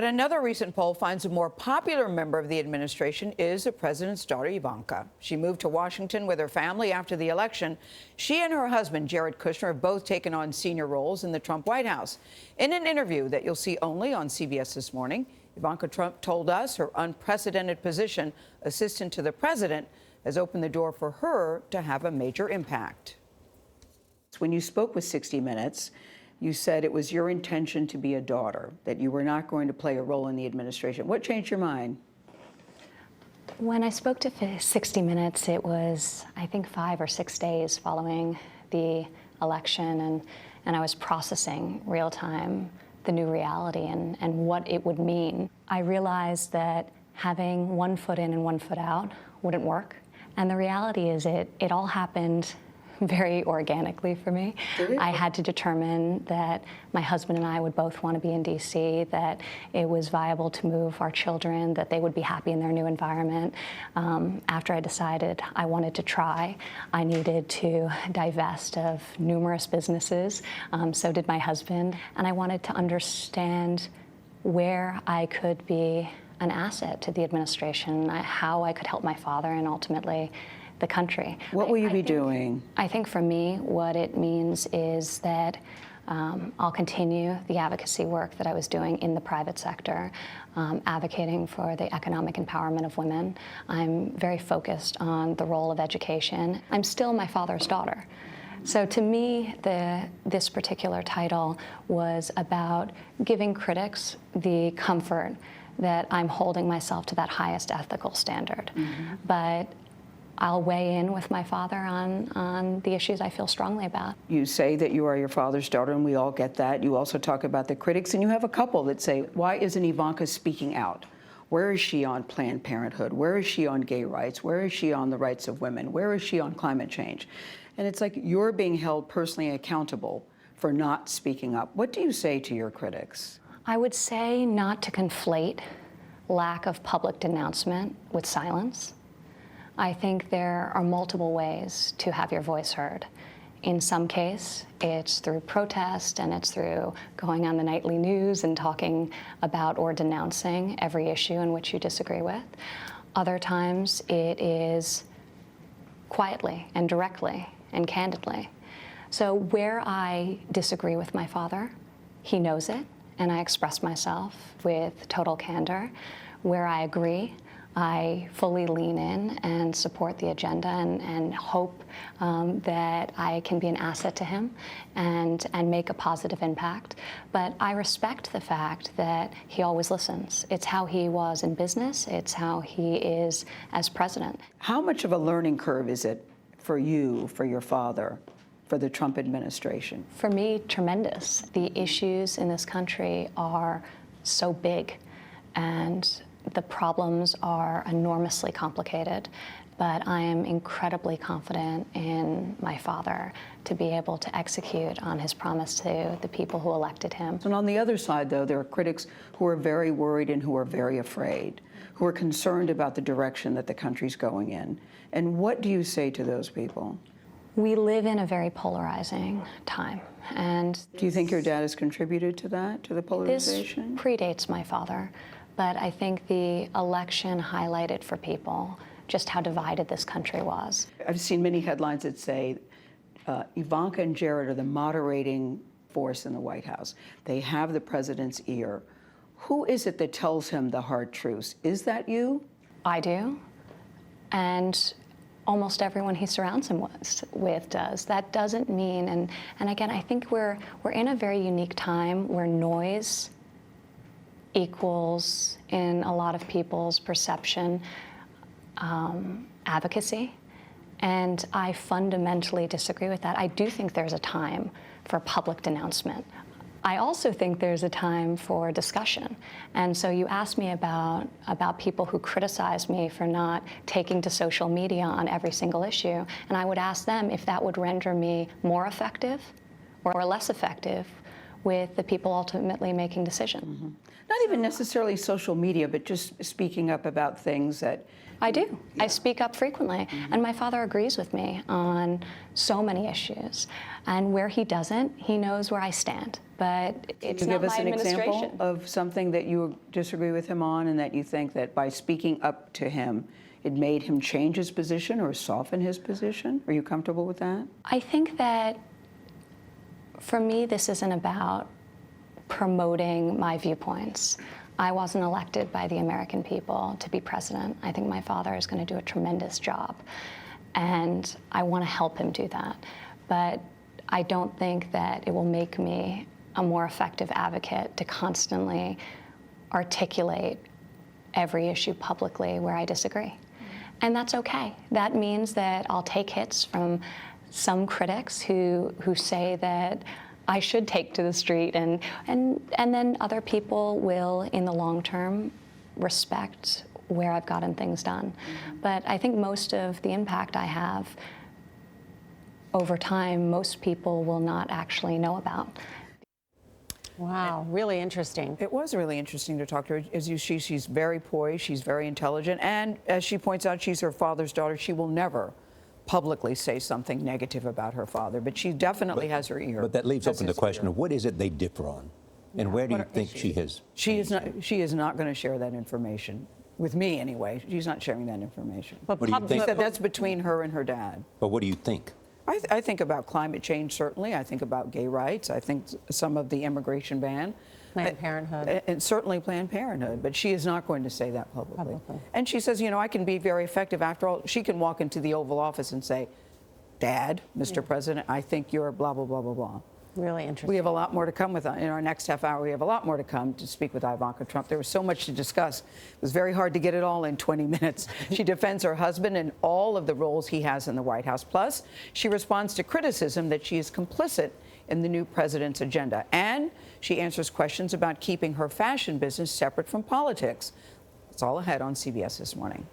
But another recent poll finds a more popular member of the administration is the president's daughter, Ivanka. She moved to Washington with her family after the election. She and her husband, Jared Kushner, have both taken on senior roles in the Trump White House. In an interview that you'll see only on CBS This Morning, Ivanka Trump told us her unprecedented position, assistant to the president, has opened the door for her to have a major impact. When you spoke with 60 Minutes, you said it was your intention to be a daughter, that you were not going to play a role in the administration. What changed your mind? When I spoke to 60 Minutes, it was, I think, 5 or 6 days following the election, and I was processing real time the new reality and what it would mean. I realized that having one foot in and one foot out wouldn't work. And the reality is it all happened very organically for me. I had to determine that my husband and I would both want to be in D.C., that it was viable to move our children, that they would be happy in their new environment. After I decided I wanted to try, I needed to divest of numerous businesses. So did my husband. And I wanted to understand where I could be an asset to the administration, how I could help my father and ultimately the country. What will you be doing? I think for me, what it means is that I'll continue the advocacy work that I was doing in the private sector, advocating for the economic empowerment of women. I'm very focused on the role of education. I'm still my father's daughter. So to me, this particular title was about giving critics the comfort that I'm holding myself to that highest ethical standard. But I'll weigh in with my father on the issues I feel strongly about. You say that you are your father's daughter, and we all get that. You also talk about the critics, and you have a couple that say, why isn't Ivanka speaking out? Where is she on Planned Parenthood? Where is she on gay rights? Where is she on the rights of women? Where is she on climate change? And it's like you're being held personally accountable for not speaking up. What do you say to your critics? I would say not to conflate lack of public denouncement with silence. I think there are multiple ways to have your voice heard. In some case, it's through protest and it's through going on the nightly news and talking about or denouncing every issue in which you disagree with. Other times, it is quietly and directly and candidly. So where I disagree with my father, he knows it, and I express myself with total candor. Where I agree, I fully lean in and support the agenda and hope that I can be an asset to him and make a positive impact. But I respect the fact that he always listens. It's how he was in business. It's how he is as president. How much of a learning curve is it for you, for your father, for the Trump administration? For me, tremendous. The issues in this country are so big, and the problems are enormously complicated, but I am incredibly confident in my father to be able to execute on his promise to the people who elected him. And on the other side, though, there are critics who are very worried and who are very afraid, who are concerned about the direction that the country's going in. And what do you say to those people? We live in a very polarizing time. And do you think your dad has contributed to that, to the polarization? This predates my father. But I think the election highlighted for people just how divided this country was. I've seen many headlines that say Ivanka and Jared are the moderating force in the White House. They have the president's ear. Who is it that tells him the hard truths? Is that you? I do. And almost everyone he surrounds him with does. That doesn't mean, and again, I think we're in a very unique time where noise equals, in a lot of people's perception, advocacy. And I fundamentally disagree with that. I do think there's a time for public denouncement. I also think there's a time for discussion. And so you asked me about people who criticize me for not taking to social media on every single issue. And I would ask them if that would render me more effective or less effective with the people ultimately making decisions. Not even necessarily social media, but just speaking up about things that... I do. I speak up frequently, and my father agrees with me on so many issues. And where he doesn't, he knows where I stand. But it's not my administration. Give us an example of something that you disagree with him on, and that you think that by speaking up to him, it made him change his position or soften his position? Are you comfortable with that? I think that, for me, this isn't about promoting my viewpoints. I wasn't elected by the American people to be president. I think my father is going to do a tremendous job, and I want to help him do that. But I don't think that it will make me a more effective advocate to constantly articulate every issue publicly where I disagree. And that's okay. That means that I'll take hits from some critics who say that I should take to the street, and then other people will, in the long term, respect where I've gotten things done. But I think most of the impact I have over time, most people will not actually know about. Wow, really interesting. It was really interesting to talk to her. As you see, she's very poised, she's very intelligent, and as she points out, she's her father's daughter. She will never publicly say something negative about her father, but she definitely has her ear. But that leaves open the question of what is it they differ on, and where do you think she has? She is not going to share that information with me anyway. She's not sharing that information. But what do you think? She said that's between her and her dad. But what do you think? I think about climate change, certainly. I think about gay rights. I think some of the immigration ban. Planned Parenthood. And certainly Planned Parenthood, but she is not going to say that publicly. And she says, you know, I can be very effective. After all, she can walk into the Oval Office and say, Dad, Mr. President, I think you're blah, blah, blah, blah, blah. Really interesting. We have a lot more to come with in our next half hour. We have a lot more to come to speak with Ivanka Trump. There was so much to discuss. It was very hard to get it all in 20 minutes. She defends her husband and all of the roles he has in the White House. Plus, she responds to criticism that she is complicit in the new president's agenda. And she answers questions about keeping her fashion business separate from politics. It's all ahead on CBS This Morning.